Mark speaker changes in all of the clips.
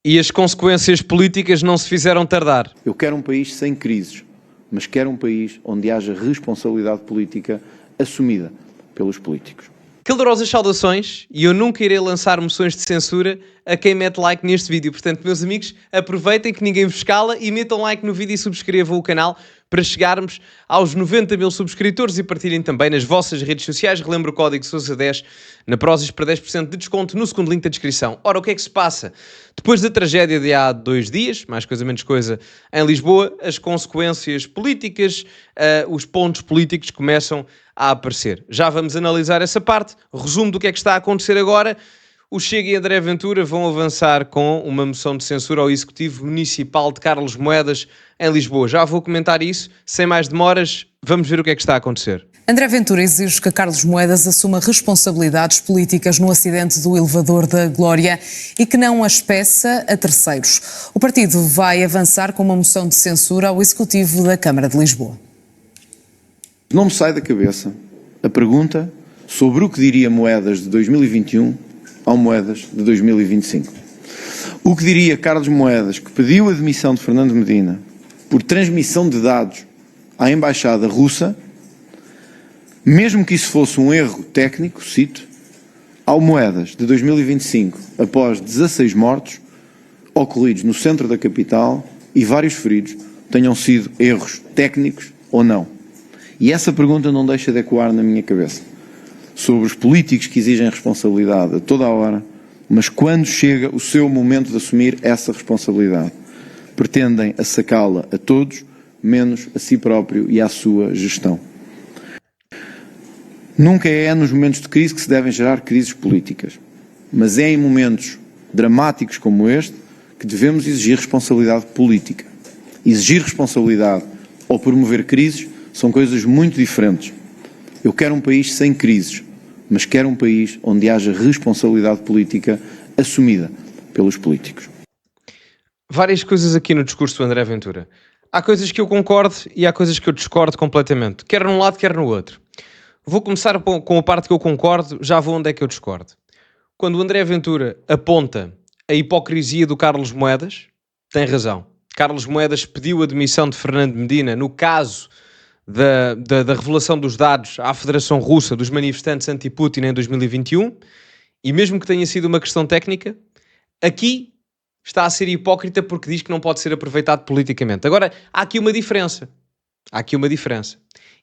Speaker 1: E as consequências políticas não se fizeram tardar.
Speaker 2: Eu quero um país sem crises, mas quero um país onde haja responsabilidade política assumida pelos políticos.
Speaker 1: Calorosas saudações, e eu nunca irei lançar moções de censura a quem mete like neste vídeo. Portanto, meus amigos, aproveitem que ninguém vos cala e metam like no vídeo e subscrevam o canal para chegarmos aos 90 mil subscritores e partilhem também nas vossas redes sociais. Relembro o código SOUSA10 na Prozis para 10% de desconto no segundo link da descrição. Ora, o que é que se passa? Depois da tragédia de há 2 dias, mais coisa menos coisa, em Lisboa, as consequências políticas, os pontos políticos começam a aparecer. Já vamos analisar essa parte. Resumo do que é que está a acontecer agora. O Chega e André Ventura vão avançar com uma moção de censura ao Executivo Municipal de Carlos Moedas em Lisboa. Já vou comentar isso. Sem mais demoras, vamos ver o que é que está a acontecer.
Speaker 3: André Ventura exige que Carlos Moedas assuma responsabilidades políticas no acidente do elevador da Glória e que não as peça a terceiros. O partido vai avançar com uma moção de censura ao Executivo da Câmara de Lisboa.
Speaker 2: Não me sai da cabeça a pergunta sobre o que diria Moedas de 2021 ao Moedas de 2025. O que diria Carlos Moedas, que pediu a demissão de Fernando Medina por transmissão de dados à Embaixada Russa, mesmo que isso fosse um erro técnico, cito, ao Moedas de 2025, após 16 mortos ocorridos no centro da capital e vários feridos, tenham sido erros técnicos ou não. E essa pergunta não deixa de ecoar na minha cabeça. Sobre os políticos que exigem responsabilidade a toda a hora, mas quando chega o seu momento de assumir essa responsabilidade, pretendem assacá-la a todos, menos a si próprio e à sua gestão. Nunca é nos momentos de crise que se devem gerar crises políticas, mas é em momentos dramáticos como este que devemos exigir responsabilidade política. Exigir responsabilidade ou promover crises são coisas muito diferentes. Eu quero um país sem crises, mas quero um país onde haja responsabilidade política assumida pelos políticos.
Speaker 1: Várias coisas aqui no discurso do André Ventura. Há coisas que eu concordo e há coisas que eu discordo completamente. Quer num lado, quer no outro. Vou começar com a parte que eu concordo, já vou onde é que eu discordo. Quando o André Ventura aponta a hipocrisia do Carlos Moedas, tem razão. Carlos Moedas pediu a demissão de Fernando Medina no caso da revelação dos dados à Federação Russa dos manifestantes anti-Putin em 2021, e mesmo que tenha sido uma questão técnica, aqui está a ser hipócrita porque diz que não pode ser aproveitado politicamente. Agora, há aqui uma diferença.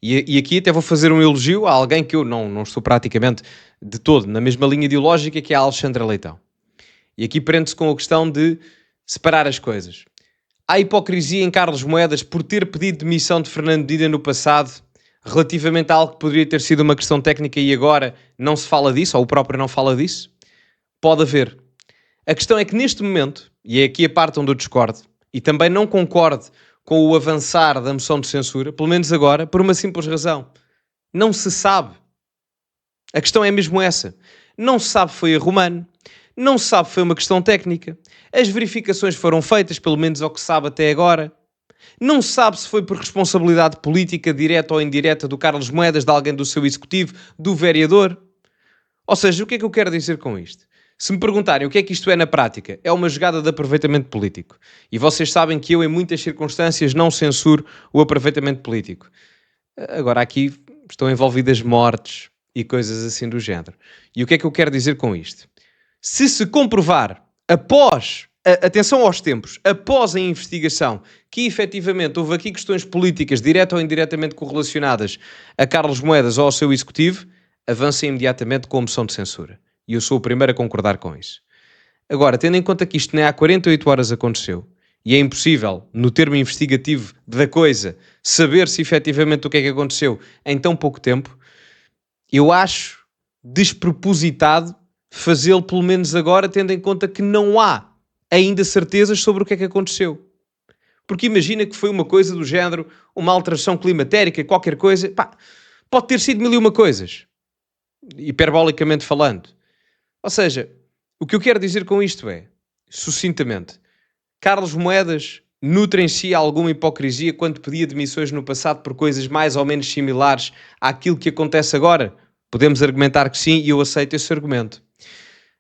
Speaker 1: E aqui até vou fazer um elogio a alguém que eu não estou praticamente de todo na mesma linha ideológica, que é a Alexandra Leitão. E aqui prende-se com a questão de separar as coisas. Há hipocrisia em Carlos Moedas por ter pedido demissão de Fernando Medina no passado, relativamente a algo que poderia ter sido uma questão técnica e agora não se fala disso, ou o próprio não fala disso? Pode haver. A questão é que neste momento, e é aqui a parte onde eu discordo, e também não concordo com o avançar da moção de censura, pelo menos agora, por uma simples razão. Não se sabe. A questão é mesmo essa. Não se sabe foi erro humano. Não se sabe foi uma questão técnica. As verificações foram feitas, pelo menos ao que se sabe até agora. Não se sabe se foi por responsabilidade política, direta ou indireta, do Carlos Moedas, de alguém do seu executivo, do vereador. Ou seja, o que é que eu quero dizer com isto? Se me perguntarem o que é que isto é na prática, é uma jogada de aproveitamento político. E vocês sabem que eu, em muitas circunstâncias, não censuro o aproveitamento político. Agora, aqui estão envolvidas mortes e coisas assim do género. E o que é que eu quero dizer com isto? Se comprovar, após, atenção aos tempos, após a investigação, que efetivamente houve aqui questões políticas, direta ou indiretamente correlacionadas a Carlos Moedas ou ao seu executivo, avancem imediatamente com a moção de censura. E eu sou o primeiro a concordar com isso. Agora, tendo em conta que isto nem há 48 horas aconteceu, e é impossível, no termo investigativo da coisa, saber se efetivamente o que é que aconteceu em tão pouco tempo, eu acho despropositado fazê-lo pelo menos agora, tendo em conta que não há ainda certezas sobre o que é que aconteceu. Porque imagina que foi uma coisa do género, uma alteração climatérica, qualquer coisa, pode ter sido mil e uma coisas, hiperbolicamente falando. Ou seja, o que eu quero dizer com isto é, sucintamente, Carlos Moedas nutre em si alguma hipocrisia quando pedia demissões no passado por coisas mais ou menos similares àquilo que acontece agora? Podemos argumentar que sim, e eu aceito esse argumento.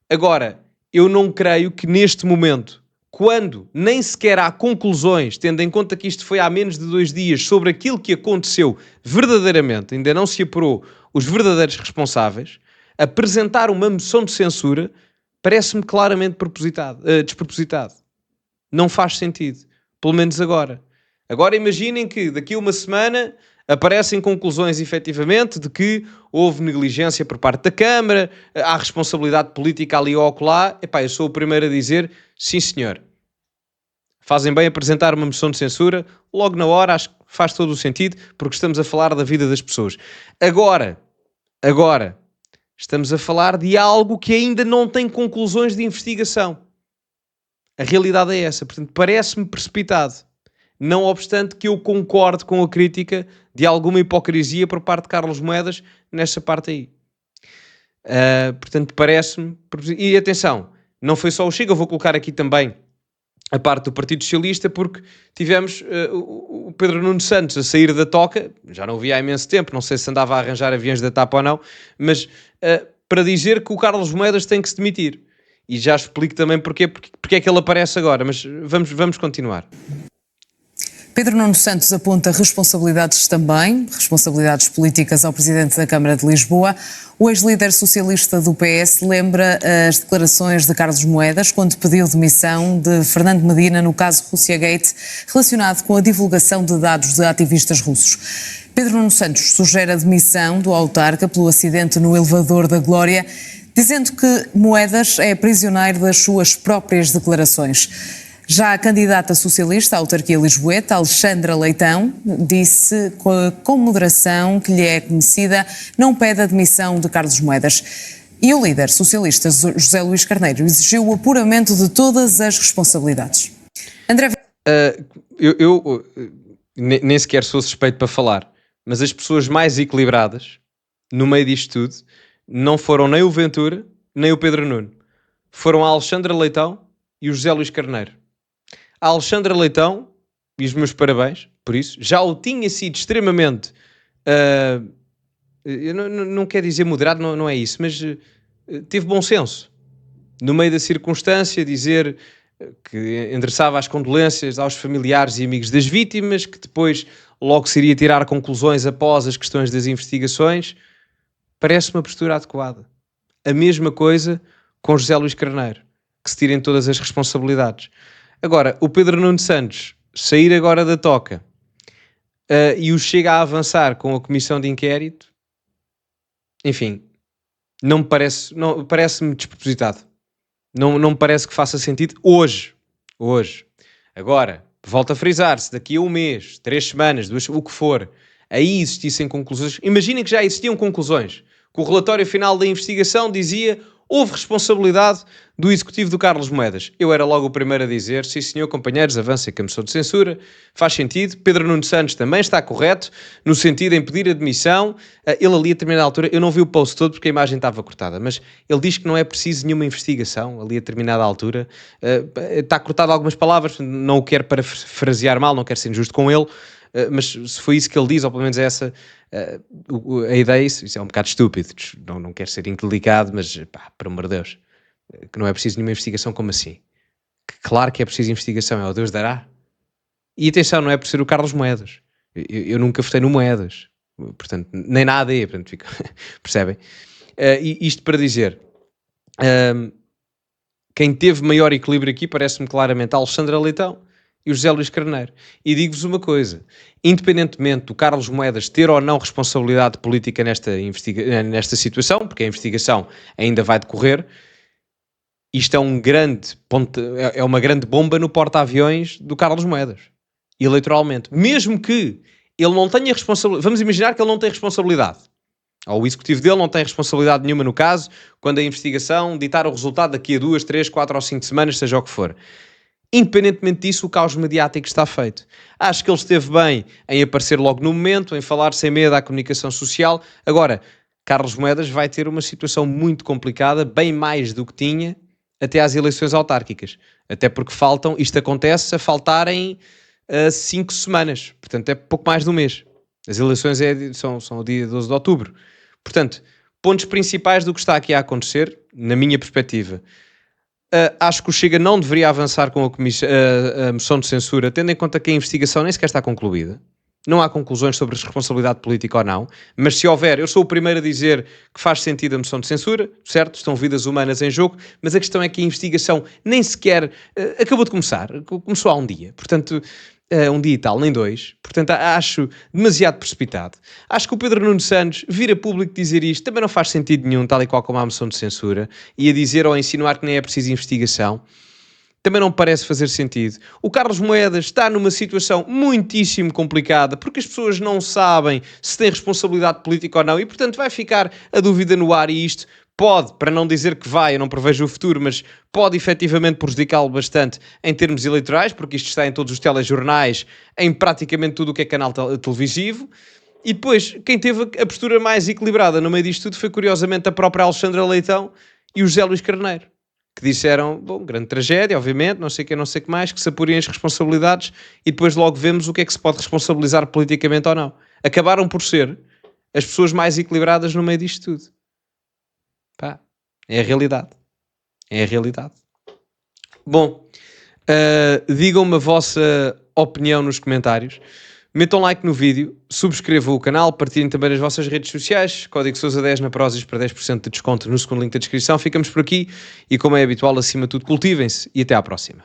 Speaker 1: Agora, eu não creio que neste momento, quando nem sequer há conclusões, tendo em conta que isto foi há menos de 2 dias, sobre aquilo que aconteceu verdadeiramente, ainda não se apurou os verdadeiros responsáveis, apresentar uma moção de censura parece-me claramente despropositado. Não faz sentido. Pelo menos agora. Agora imaginem que daqui a uma semana aparecem conclusões efetivamente de que houve negligência por parte da Câmara, há responsabilidade política ali ou acolá. Epá, eu sou o primeiro a dizer, sim senhor. Fazem bem apresentar uma moção de censura, logo na hora acho que faz todo o sentido, porque estamos a falar da vida das pessoas. Agora, estamos a falar de algo que ainda não tem conclusões de investigação. A realidade é essa, portanto parece-me precipitado. Não obstante que eu concorde com a crítica de alguma hipocrisia por parte de Carlos Moedas nesta parte aí. Portanto, parece-me... E atenção, não foi só o Chega, eu vou colocar aqui também a parte do Partido Socialista, porque tivemos o Pedro Nuno Santos a sair da toca, já não o via há imenso tempo, não sei se andava a arranjar aviões da TAP ou não, mas para dizer que o Carlos Moedas tem que se demitir. E já explico também porque é que ele aparece agora, mas vamos continuar.
Speaker 3: Pedro Nuno Santos aponta responsabilidades políticas ao Presidente da Câmara de Lisboa. O ex-líder socialista do PS lembra as declarações de Carlos Moedas quando pediu demissão de Fernando Medina no caso Russiagate, relacionado com a divulgação de dados de ativistas russos. Pedro Nuno Santos sugere a demissão do autarca pelo acidente no elevador da Glória, dizendo que Moedas é prisioneiro das suas próprias declarações. Já a candidata socialista à autarquia lisboeta, Alexandra Leitão, disse com moderação que lhe é conhecida, não pede a demissão de Carlos Moedas. E o líder socialista, José Luís Carneiro, exigiu o apuramento de todas as responsabilidades. André...
Speaker 1: Eu nem sequer sou suspeito para falar, mas as pessoas mais equilibradas no meio disto tudo não foram nem o Ventura, nem o Pedro Nuno. Foram a Alexandra Leitão e o José Luís Carneiro. A Alexandra Leitão, e os meus parabéns por isso, já o tinha sido extremamente, eu não quero dizer moderado, não é isso, mas teve bom senso. No meio da circunstância, dizer que endereçava as condolências aos familiares e amigos das vítimas, que depois logo se iria tirar conclusões após as questões das investigações, parece uma postura adequada. A mesma coisa com José Luís Carneiro, que se tirem todas as responsabilidades. Agora, o Pedro Nuno Santos sair agora da toca e o Chega a avançar com a comissão de inquérito, enfim, parece-me despropositado. Não me parece que faça sentido hoje. Agora, volto a frisar, se daqui a um mês, 3 semanas, 2, o que for, aí existissem conclusões, imaginem que já existiam conclusões, que o relatório final da investigação dizia houve responsabilidade do executivo do Carlos Moedas. Eu era logo o primeiro a dizer, sim senhor, companheiros, avancem com a moção de censura, faz sentido. Pedro Nuno Santos também está correto, no sentido em pedir a demissão. Ele ali a determinada altura, eu não vi o post todo porque a imagem estava cortada, mas ele diz que não é preciso nenhuma investigação, ali a determinada altura. Está cortado algumas palavras, não o quero parafrasear mal, não quero ser injusto com ele, mas se foi isso que ele diz, ou pelo menos é essa a ideia, isso é um bocado estúpido, não quero ser indelicado, mas pá, por amor de Deus, que não é preciso nenhuma investigação, como assim? Claro que é preciso investigação, é o Deus dará. E atenção, não é por ser o Carlos Moedas, eu nunca votei no Moedas, portanto, nem na AD, portanto, percebem? Isto para dizer, quem teve maior equilíbrio aqui parece-me claramente a Alexandra Leitão e o José Luís Carneiro. E digo-vos uma coisa, independentemente do Carlos Moedas ter ou não responsabilidade política nesta situação, porque a investigação ainda vai decorrer, isto é é uma grande bomba no porta-aviões do Carlos Moedas, eleitoralmente. Mesmo que ele não tenha responsabilidade, vamos imaginar que ele não tem responsabilidade, ou o executivo dele não tem responsabilidade nenhuma no caso, quando a investigação ditar o resultado daqui a 2, 3, 4 ou 5 semanas, seja o que for. Independentemente disso, o caos mediático está feito. Acho que ele esteve bem em aparecer logo no momento, em falar sem medo à comunicação social. Agora, Carlos Moedas vai ter uma situação muito complicada, bem mais do que tinha até às eleições autárquicas. Até porque isto acontece a faltarem 5 semanas. Portanto, é pouco mais de um mês. As eleições são o dia 12 de outubro. Portanto, pontos principais do que está aqui a acontecer, na minha perspectiva. Acho que o Chega não deveria avançar com a moção de censura, tendo em conta que a investigação nem sequer está concluída. Não há conclusões sobre responsabilidade política ou não, mas se houver, eu sou o primeiro a dizer que faz sentido a moção de censura, certo? Estão vidas humanas em jogo, mas a questão é que a investigação nem sequer acabou de começar, começou há um dia, portanto, um dia e tal, nem dois, portanto, acho demasiado precipitado. Acho que o Pedro Nuno Santos vir a público dizer isto também não faz sentido nenhum, tal e qual como a moção de censura, e a dizer ou a insinuar que nem é preciso investigação. Também não parece fazer sentido. O Carlos Moedas está numa situação muitíssimo complicada porque as pessoas não sabem se têm responsabilidade política ou não e, portanto, vai ficar a dúvida no ar e isto pode, para não dizer que vai, eu não prevejo o futuro, mas pode efetivamente prejudicá-lo bastante em termos eleitorais, porque isto está em todos os telejornais, em praticamente tudo o que é canal televisivo. E depois, quem teve a postura mais equilibrada no meio disto tudo foi, curiosamente, a própria Alexandra Leitão e o José Luís Carneiro, que disseram, bom, grande tragédia, obviamente, não sei o que, não sei o que mais, que se apurem as responsabilidades e depois logo vemos o que é que se pode responsabilizar politicamente ou não. Acabaram por ser as pessoas mais equilibradas no meio disto tudo. Pá, é a realidade. É a realidade. Bom, digam-me a vossa opinião nos comentários. Metam like no vídeo, subscrevam o canal, partilhem também nas vossas redes sociais. Código Sousa10 na Prozis para 10% de desconto no segundo link da descrição. Ficamos por aqui e, como é habitual, acima de tudo, cultivem-se e até à próxima.